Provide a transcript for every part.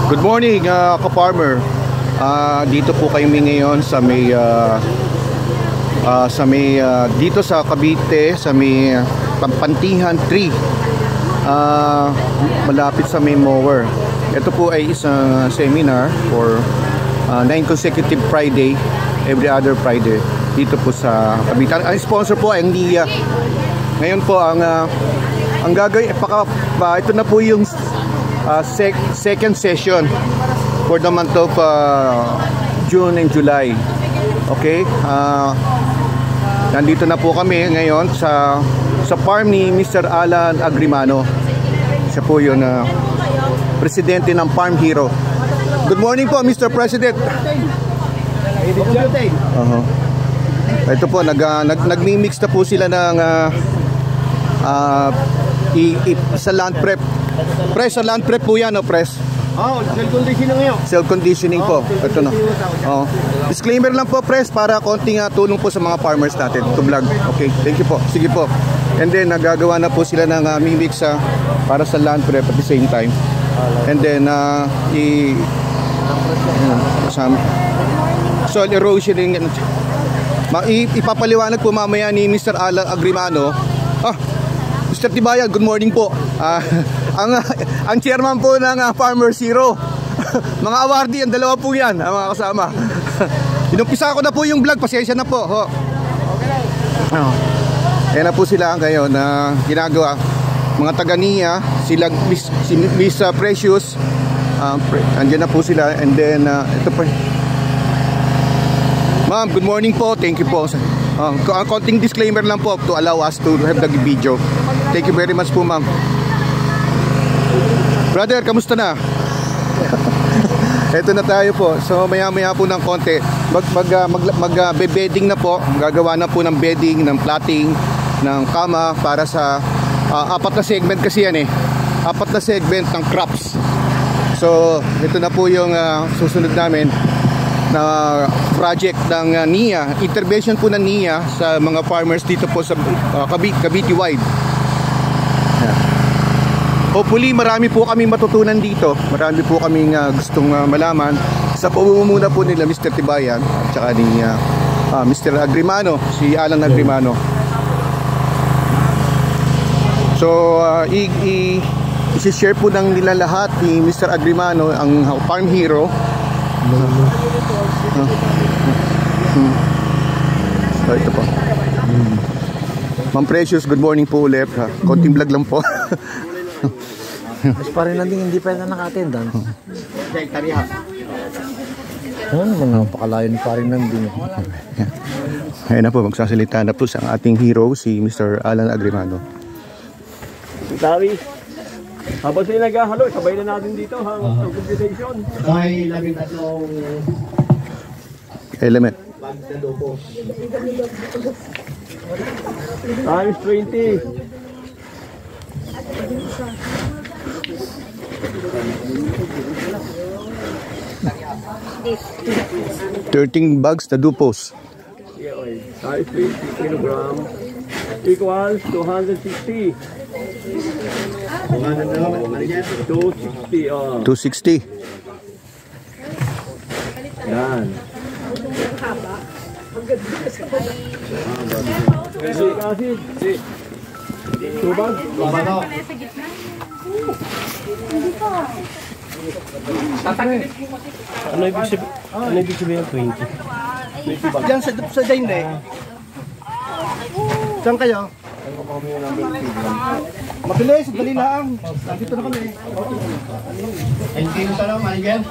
Good morning, ka-farmer. Dito po kami ngayon sa may dito sa Cavite, sa may Pantihan 3, malapit sa may mower. Ito po ay isang seminar for 9 consecutive Friday, every other Friday dito po sa Cavite. Ang sponsor po ay ang NIA. Ngayon po ang gagawin, ito na po yung second session for the month of June and July. Okay, nandito na po kami ngayon sa farm ni Mr. Alan Agrimano. Siya po yung presidente ng Farm Hero. Good morning po, Mr. President. Ito po, nagmi-mix na po sila ng sa land prep. Press, sa land prep po yan, press. Cell conditioning ngayon. Cell conditioning po. Ito na. Disclaimer lang po, press, para konting tulong po sa mga farmers natin to vlog. Okay, thank you po. Sige po. And then nagagawa na po sila ng mix para sa land prep at the same time. And then soil erosion. Ipapaliwanag po mamaya ni Mr. Alan Agrimano. Mr. Tibayan, good morning po. Ang chairman po ng Farmer Hero. Mga awardee, ang dalawa po yan, mga kasama. Inumpisa ko na po yung vlog, pasensya na po. Ayan na po sila ngayon na ginagawa. Mga taga-NIA, sila Miss Precious, andyan na po sila. And then, ito po. Ma'am, good morning po. Thank you po. Konting disclaimer lang po to allow us to have the video. Thank you very much po, ma'am. Brother, kamusta na? Ito na tayo po. So maya-maya po ng konti mag-bedding na po. Gagawa na po ng bedding, ng platting, ng kama para sa 4 na segment kasi yan 4 na segment ng crops. So ito na po yung susunod namin na project ng NIA, intervention po ng NIA sa mga farmers dito po sa Cavite wide. Hopefully marami po kaming matutunan dito. Marami po kaming gustong malaman sa pamumuna po nila Mr. Tibayan at saka ni Mr. Agrimano, si Alan Agrimano. So i-share po ng nila lahat ni Mr. Agrimano ang Farm Hero. So ito po. Ma'am Precious, good morning po ulit. Konting vlog lang po. Mas pa rin lang din hindi pa na naka-attendance. Mga pakalayo ni pa rin lang din. Ayun na po, magsasalita na po sa ating hero, si Mr. Alan Agrimano. Sorry. Habang sila naghahalo, sabay na natin dito ang computation. May 13 element. Times 20. 13 bags na dupos. Times 20 kilogram equals 260. 260. Yan. Kasi tubag. Ano ibig sabihin 20? Diyan sa Dainde. Saan kayo? Mabilis, dali lang. Nandito na kami. Hindi mo tanong, Miguel?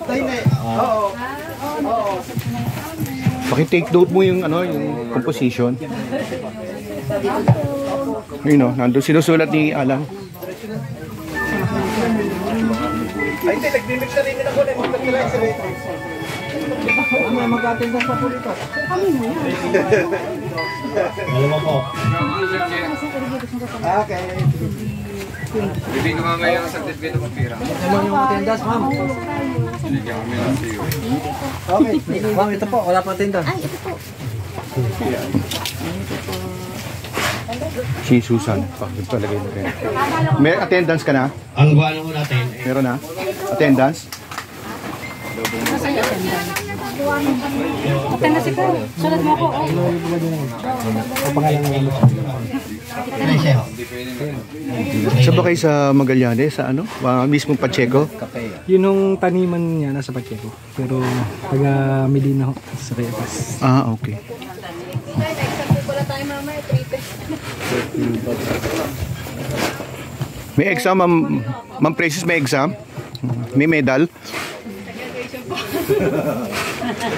Dainde. Oo. Paki-take note mo yung yung composition. Nandun sinusulat ni Alan. Ay, hindi, nag-mix na rin ako na mag-fertilizer mag-attendance pa po dito. Alam mo po. Okay. Bibig ko mamaya ng certificate ng pira. Ano yung attendance, ma'am? Bigyan kami ng CEO. Okay. Ma'am, ito po. Wala pa attendance. Ay, ito po. Ito po. Si Susan. Bakit palagay na rin? May attendance ka na? Ang guano mo natin, Meron na? Attendance? Attendance ikaw. Sulat mo ako. Saan ba kayo sa Magallanes? Sa ano? Mismo Pacheco? Yun yung taniman niya nasa Pacheco. Pero taga Medina ho, sa Reyes. Ah, okay. May exam, Ma'am Precious, may exam? May medal?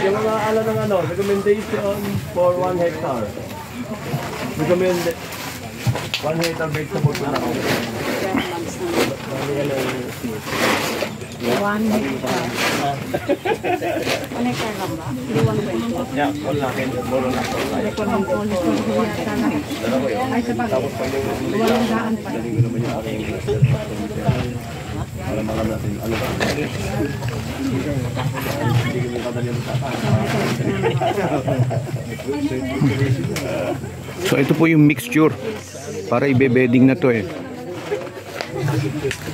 Yung mga ng ano, recommendation for 1 hectare. Recommend 1 hectare vegetable na ako. 1 hectare. 1 hectare lang ba? Hindi 1 Yeah, wala akin. Bolo na ako. Ay, sa bagay. Walang daan pa. Alam natin. Ano ba? So ito po yung mixture para ibe-bedding na to eh.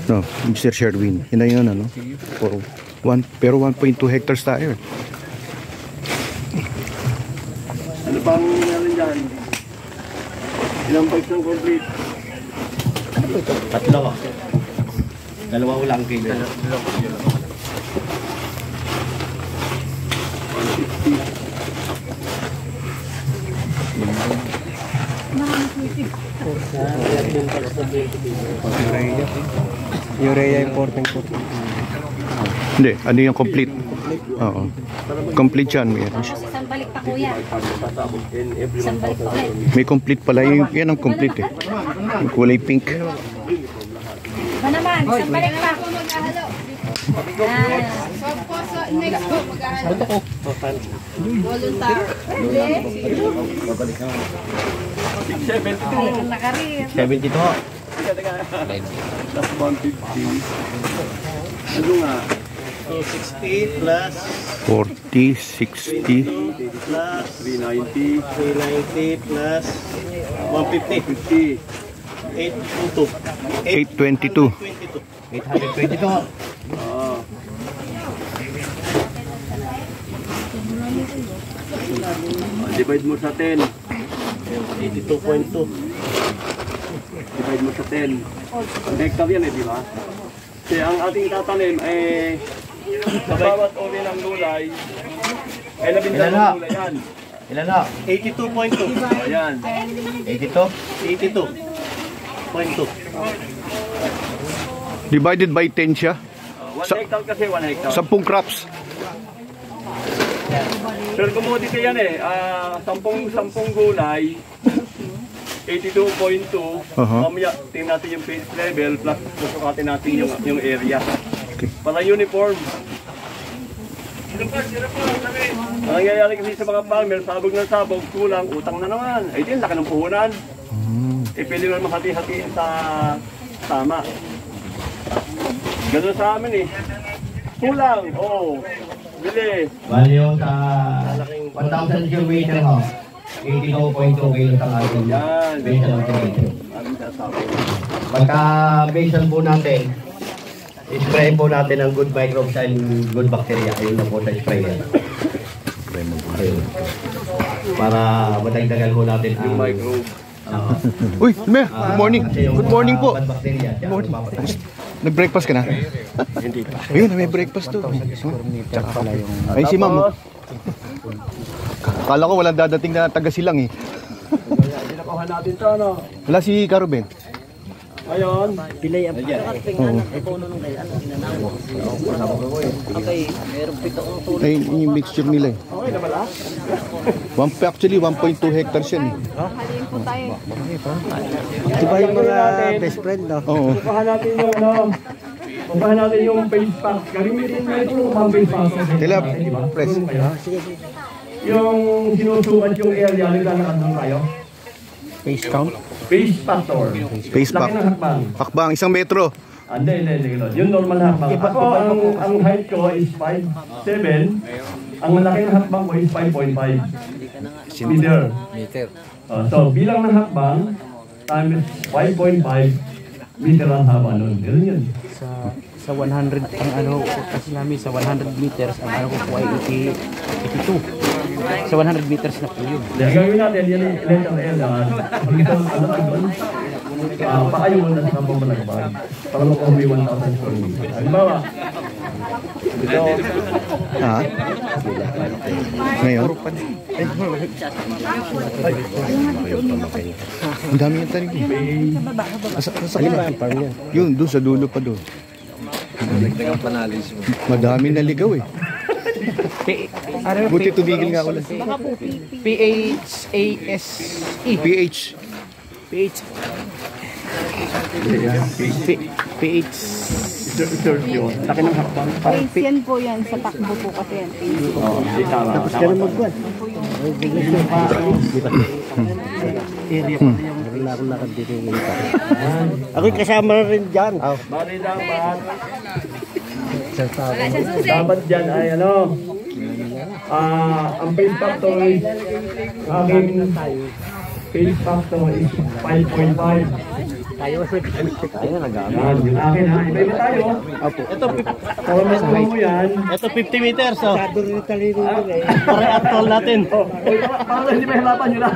No, Mr. Sherwin. Yun na yun ano. Pero 1.2 hectares tayo eh. Ano pang namin dyan? Ilang bags ng complete? tatlo. Dalawa ulang kilo. Urea importing po. Hindi, ano yung complete? Oo. Complete yan. Isang balik pa kuya. Isang balik pa ulit. May complete pala. Yan ang complete eh. Yung kulay pink. Ba naman, isang balik pa. Nakarir. 72 ho. Plus 150. Ano nga? 260 plus 40, 60. plus 390. 390 plus 150. 822. 822. 822 ho. Divide mo sa 10. 82.2. Divide mo sa 10. Ang hectare yan eh, di ba? Kasi ang ating itatanim sa bawat uri ng gulay ay 12 gulay yan. Ilan ho? O 82.2. yan. 82? 82.2. Divided by 10 siya. 1 hectare kasi 1 hectare. 10 crops. Sir, commodity yan eh. 10 gulay. 82.2. Mamaya, tingnan natin yung pH level plus susukatin natin yung area. Okay. Para uniform. Ang nangyayari kasi sa mga farmer, sabog ng sabog, kulang, utang na naman. Ay, din, laki ng puhunan. Pwede naman mahati-hatiin sa tama. Ganun sa amin eh. Kulang, oo. Bili. Bali yung sa 1,000 square meter ho. 82.2 kilo sa ating Yan. basal cultivator. Aming sasabi. Pagka basal po natin, spray po natin ang good microbes and good bacteria. Ayun na po sa sprayer. Ayun. Para madagdagan po natin ang Microbe. Uy, Mer, good morning. Good morning po. bad bacteria. Good morning. Nag-breakfast ka na? Hindi pa. Ayun, may breakfast to. Ay, si ma'am. Kala ko walang dadating na taga silang eh. Hindi nakuha natin ito, ano? Wala si Caruben. Ngayon, Pilay ang Ay, yung mixture nila eh. okay na pala. Actually, 1.2 hectares yan eh. Di ba yung mga best friend, no? Oo. Kukuha natin yung ano. Kukuha natin yung face pack. Gagamitin na ito yung face pack. Tila, press. Yung sinusukat yung area, naglalakad tayo. Face count? Face factor. Face Laki pack. ng hakbang. Hakbang, 1 metro. Hindi. Yung normal na hakbang. Ako, ang height ko is 5'7". Ang laki ng hakbang ko is 5.5 meter. So, bilang ng hakbang, times 5.5 meter ang haba nun. Ganun yun. Sa 100 ang ano kasi namin sa 100 meters ang ano ko po ay 82. Sa 100 meters na po yun. Dahil gawin natin, yan yung letter L. Dito ang alam ko doon. Paayuan na sa pamanagbag. Para makuha 1,000 square meter. Halimbawa, ito, Ha? Ngayon? Ang dami yung tanim. Yun, doon sa dulo pa doon. Madami naligaw eh. Buti tumigil nga ako lang. PHASE. PH. PH. laki ng hakbang. Yan po yan. Sa takbo po kasi yan. Tapos ka na magkuhan. Ako'y kasama na rin dyan. Bali dapat dyan ay ano, ang pace factor is aking pace factor is 5.5. Tayo na Yan, yung akin ha, iba-iba tayo. Ito Para mas mo yan. ito 50 meters oh. Para actual natin. Para hindi mahirapan nyo na.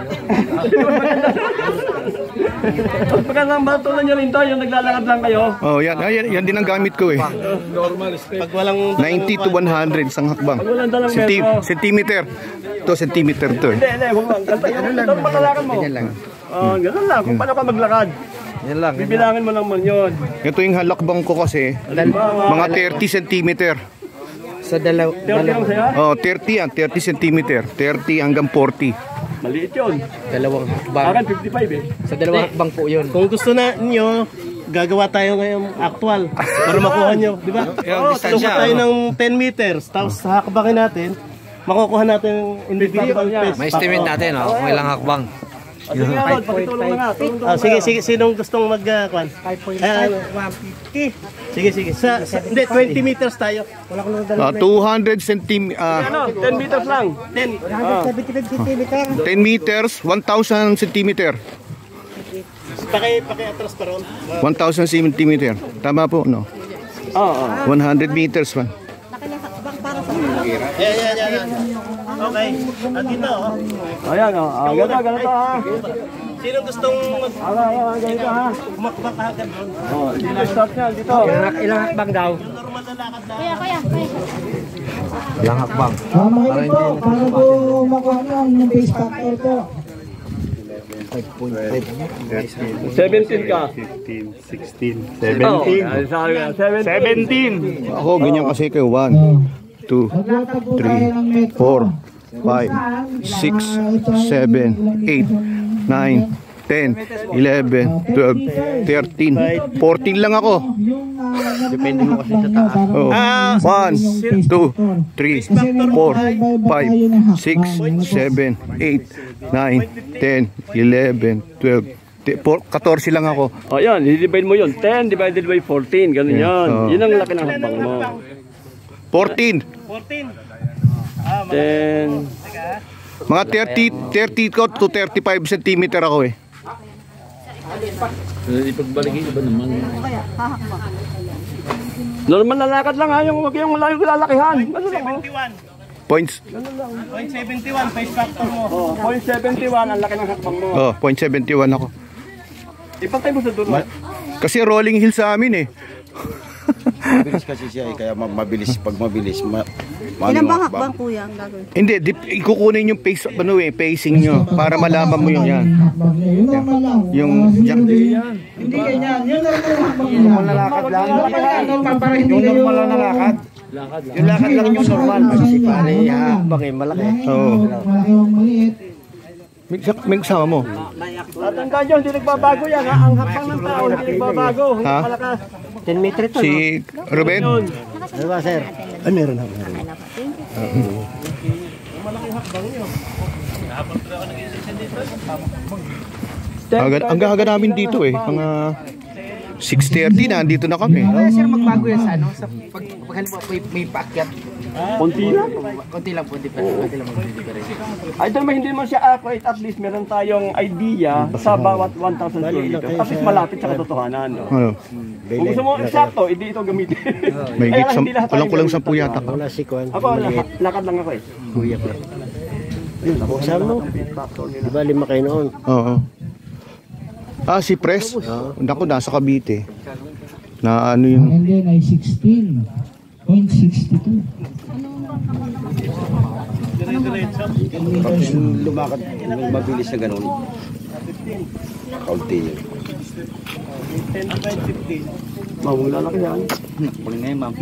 Pagkakang batulan nyo rin to, yung naglalakad lang kayo. Oh, yan din ang gamit ko eh. Pag walang 90 to 100 isang hakbang. Pag walang dalang metro. Centimeter. To centimeter to eh. Hindi, huwag lang. Ganito ang paglalakad mo. Ganun lang. Kung paano ka maglakad. yan lang. Bibilangin mo lang man yun. Ito yung halakbang ko kasi mga 30 centimeter. Sa dalaw 30 lang sa'yo? Oh, 30 yan, 30 centimeter. 30 hanggang 40. Maliit yun. dalawang hakbang. Akin 55 eh. Sa dalawang hakbang po yun. Kung gusto na niyo, gagawa tayo ngayong actual para makuha nyo, di ba? Tukat tayo ng 10 meters, tapos hakbangin natin, makukuha natin yung individual pace. May estimate natin, oh, kung ilang hakbang. Sige nga, Rod, pakitulong na nga. Sige, sinong gustong mag-kwan? 5.5. Sige. Hindi, 20 meters tayo. 200 centimeters. Ano, 10 meters lang. 10 meters, 1,000 centimeter. Paki-atras pa ron. 1,000 centimeter. Tama po, no? Oo. 100 meters man. Yan. Okay. At dito, oh. Ayan, ganito ha. Sinong gustong Ganito ha. magmakbak agad ron? Dito start niya, dito. Ilang hakbang daw? Normal na lakad lang. Kaya. Ilang hakbang. Makinig po, para po makuha ng base factor po. 17 ka. 15, 16, 17. 17. Ako, ganyan kasi kayo. 1, 2, 3, 4, 5, 6, 7, 8, 9, 10, 11, 12, 13, 14 lang ako. Depende mo kasi sa taas. Oh. 1, 2, 3, 4, 5, 6, 7, 8, 9, 10, 11, 12, 14 lang ako. O yan, i-divide mo yun. 10 divided by 14, ganun yan. Yun ang laki ng hakbang mo. 14. 10. Mga 30 ko to 35 centimeter ako eh. Normal na lakad lang ha, huwag yung malayong lalakihan. Ano lang mo? Points. 0.71, pace factor mo. 0.71 ang laki ng hakbang mo. Oh, 0.71 ako. Ipantay mo sa dulo. Kasi rolling hill sa amin eh. Mabilis kasi siya kaya mabilis pag mabilis. Ilang bang hakbang kuya ang gagawin? Hindi, ikukunin yung pace, pacing nyo para malaman mo yung yan. Yun naman lang. Yung Hindi ganyan. Yun naman lang. Lakad lang. Para hindi kayo. Normal na lakad. Yung lakad lang yung normal. Kasi pare, hakbang eh, malaki. Oo. Malaki yung maliit. May kasama mo. Tatandaan nyo, hindi nagbabago yan ha. Ang hakbang ng tao, hindi nagbabago. Ha? Malakas. 10 meters ito. Si Ruben? Ano ba, sir? Ay, meron ako. Ang gaga namin dito eh. Mga 6:30 na, andito na kami. Kaya sir magbago yan sa ano, sa pag halimbawa may paakyat. Konti lang. Konti lang po, konti lang difference. Ay, dahil hindi mo siya accurate, at least meron tayong idea sa bawat 1,000 square meters. At least malapit sa katotohanan. No? Ano? Kung gusto mo eksakto, hindi ito gamitin. May Kaya git hindi lahat tayo kulang-kulang gamitin. 10 yata. Wala si Kwan. Ako, lakad lang ako eh. Kuya ko. Saan mo? Di ba 5 kayo noon? Oo. Ah, si Pres? Naku, nasa Cavite. Na ano yung... And then ay 16.62. Pag lumakad ng mabilis na ganun, kaunti yun. 10 to 15. Mawang lalaki yan. Pag ngayon, ma'am.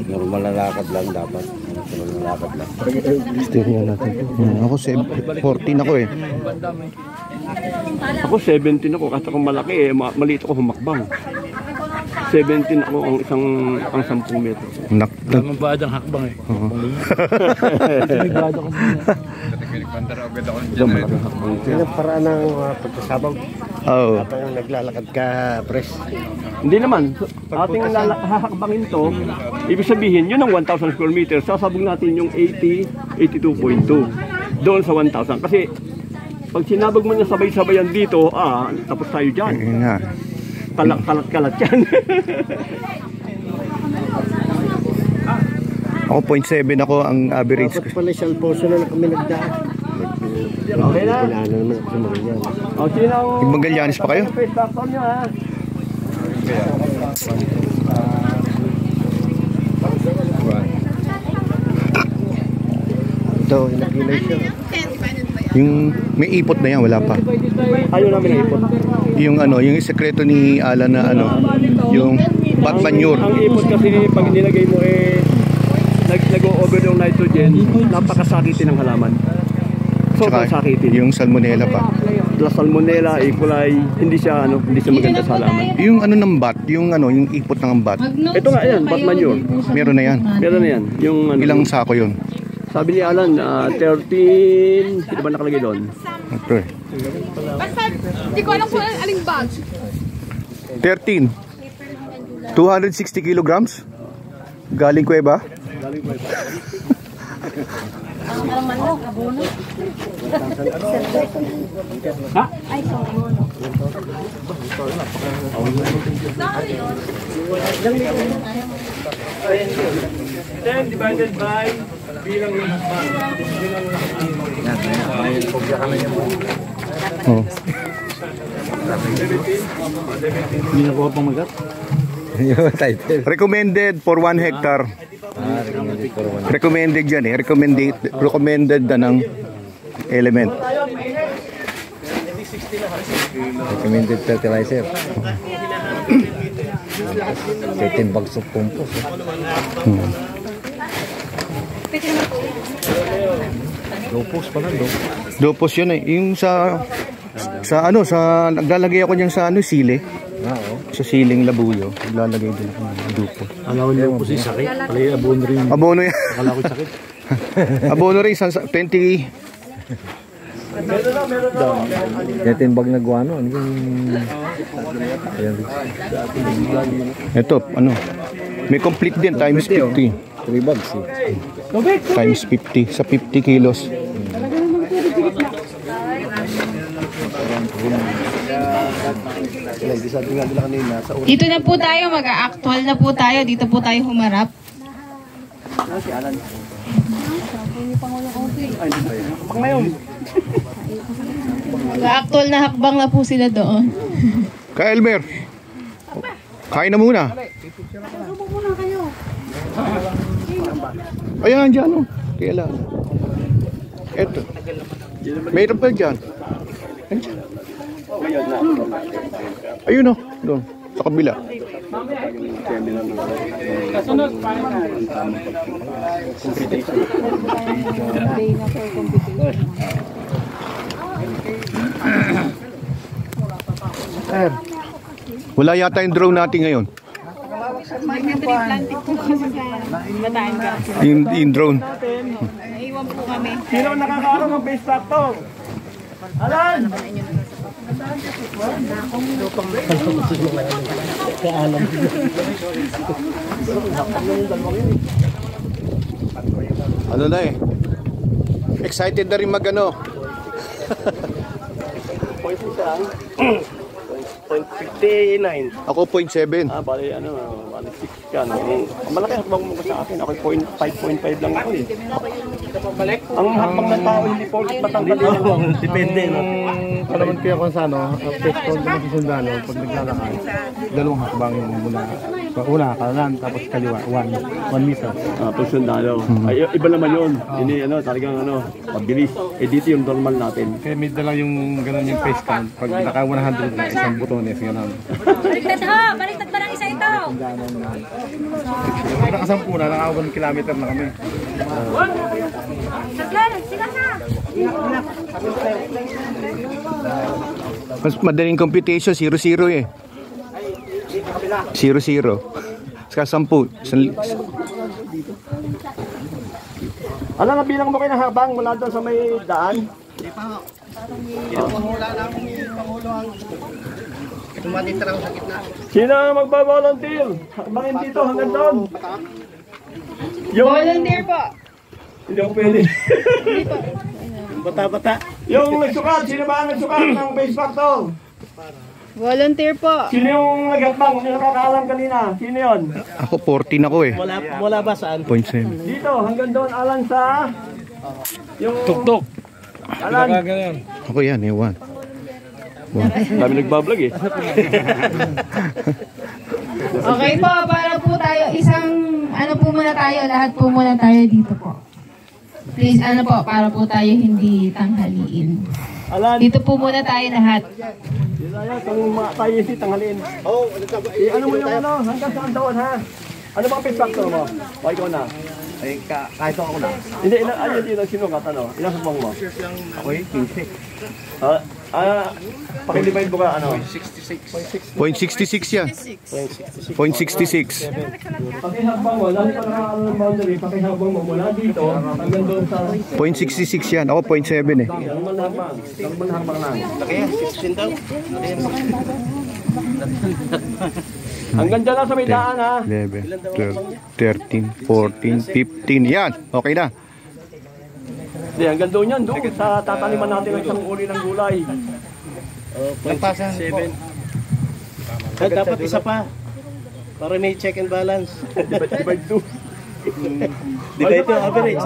Normal na lakad lang dapat. Normal na lakad lang. Stereo natin. Ako, 14 ako eh. Ako 17 ako, kasi ako malaki eh, maliit ako humakbang. 17 ako ang 10 metro. Lamang ba ang hakbang eh. Nagbaado ko muna. Yan ang paraan ng pagkasabaw. Oo. Habang naglalakad ka, Pres. Hindi naman, ating hahakbangin to, ibig sabihin, yun ang 1,000 square meters, sasabog natin yung 82.2 doon sa 1,000. Kasi pag sinabog mo niya sabay-sabayan dito, tapos tayo dyan. Yun nga. Kalat-kalat yan. Ako 0.7 ako ang average ko. Dapat pala sa Alfonso na kami nagdaan. Okay na. Kailangan naman ako sa Magallanes. O, sino? Magallanes pa kayo? Face doctor niyo ha. Ito, inakilay siya. Yung may ipot na yan, wala pa. Ayaw namin na ipot. Yung ano, yung sekreto ni Alan na ano, yung bat manure. Ang ipot kasi pag nilagay mo nag-over yung nitrogen, napakasakitin ng halaman. Sobrang sakitin. Yung salmonella pa. La salmonella, E. coli, hindi siya maganda sa halaman. Yung ano ng bat, yung ano, yung ipot ng bat. Ito nga yan, bat manure. Meron na yan. Meron na yan. Yung Ilang sako yun? Sabi ni Alan, 13, hindi ba nakalagay doon? Ito eh. Basta, hindi ko alam kung aling bag. 13. 260 kilograms? Galing Cueva? Ha? Then divided by bilang ng husband. Oh. Hindi na po pang magat. Recommended for 1 hectare. Recommended yan eh. Recommended na ng element. Recommended fertilizer. 13 bags of compost. Dopos pa lang, Dopos yun eh. Yung sa naglalagay ako niyan sa sili. Sa siling labuyo. Naglalagay din ako ng dopos. Alam niyo po si sakit. Pala yung abono rin. Abono yan. Akala ko sakit. Abono rin. 20. 13 bag na guano. Ito, may complete din. Times 50. 3 bags Times 50. Sa 50 kilos. Dito na po tayo, mag-actual na po tayo. Dito po tayo humarap. Mag-actual na hakbang na po sila doon. Ka Elmer, kain na muna. Ayan, dyan o. Kailan? Eto. Mayroon pa dyan. Ayun o. Doon. Sa kabila. Wala yata yung drone natin ngayon. Mag-triplantic po kasi sa Bataan ka. Yung drone. Naiwan po kami. Sino nakakaroon ng face factor? Alan! Ano na eh. Excited na rin mag-ano. 0.59. Ako 0.7. Bali, bali 6 ka, no? Malaki hakbang mo sa akin. Ako 5.5 lang ako eh. Ang hakbang ng tao, hindi po matanggal yun. Depende, no? Naman kaya kung sa first round naman sa Sundalo, pag naglalakad, dalawang hakbang yung mula. Una, kanan, tapos kaliwa, 1 meter. Pag sundalo. Ay, iba naman yun. Hindi, talagang mabilis. Dito yung normal natin. Kaya may dala yung ganun yung face count. Pag naka 100 na, isang butones, gano'n. Baliktad ho! Baliktad pa ng isa ito! Yung nakasampu na, naka 1 kilometer na kami. Saglan! Sila na! Mas madaling computation, 0-0 eh. 0-0. Saka 10. Alam na, bilang mo kayo ng habang mula doon sa may daan? Hindi pa ho. Kinukuhula namin yung Pangulo ang tumatitra sa gitna. Sino ang magbavolunteer? Habangin dito hanggang doon. Yung... Volunteer po! Hindi ako pwede. Bata-bata. Yung nagsukat, sino ba ang nagsukat ng base factor? Volunteer po! Sino yung naghatbang? Sino nakakaalam kanina? Sino yun? Ako 14 ako eh. Wala ba saan? 0.7. Dito, hanggang doon, Alan sa... Yung... Tuktok! Alan! Ako yan, ewan. Dami nagbablog eh. Okay po, para po tayo, po muna tayo, lahat po muna tayo dito po. Please, para po tayo hindi tanghaliin. Alan! Dito po muna tayo lahat. Kung tayo si tanghalin. Ano mo yung hanggang saan doon ha? Ano bang base factor mo? O ikaw na? Ay, kahit ako na. Hindi, ilang sinukat, ilang sabang mo? Ako yung 15. Pakidivide mo ka, 0.66 yan. 0.66. Pakihabang mo, dahil pa nakakaroon ng boundary, pakihabang mo mula dito, hanggang doon sa... 0.66 yan. Ako 0.7 eh. Normal habang lang. Kaya, 16 daw. Hanggang dyan lang sa may daan ha. 11, 12, 13, 14, 15. Yan. Okay na. Hindi, hanggang doon yan. Doon sa tataniman natin ng isang uri ng gulay. Nagpasan 7. Dapat isa pa. Para may check and balance. Divide 2. Divide 2, average.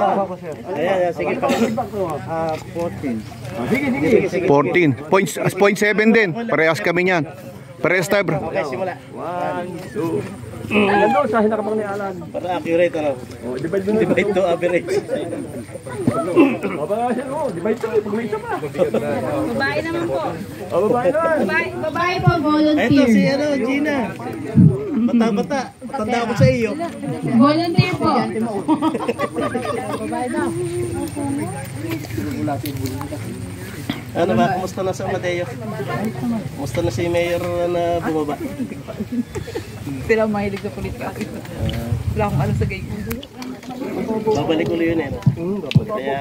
Ayan, sige pa. 14. Sige. 14. 0.7 din. Parehas kami niyan. Parehas tayo bro. Okay, simula. 1, 2. Hanggang doon sa hinakapang ni Alan. Para accurate, Divide 2, average. Divide 2. Pag may isa pa. Babae naman po. Babae naman. Babae po, volunteer. Ito si Gina. Bata-bata. Tanda ako sa iyo. Volunteer po. Ano ba? Kumusta na sa Mateo? Kumusta na si Mayor na bumaba? Sila mahilig sa politika. Wala akong alam sa ganyan. Babalik ulit yun eh. Kaya...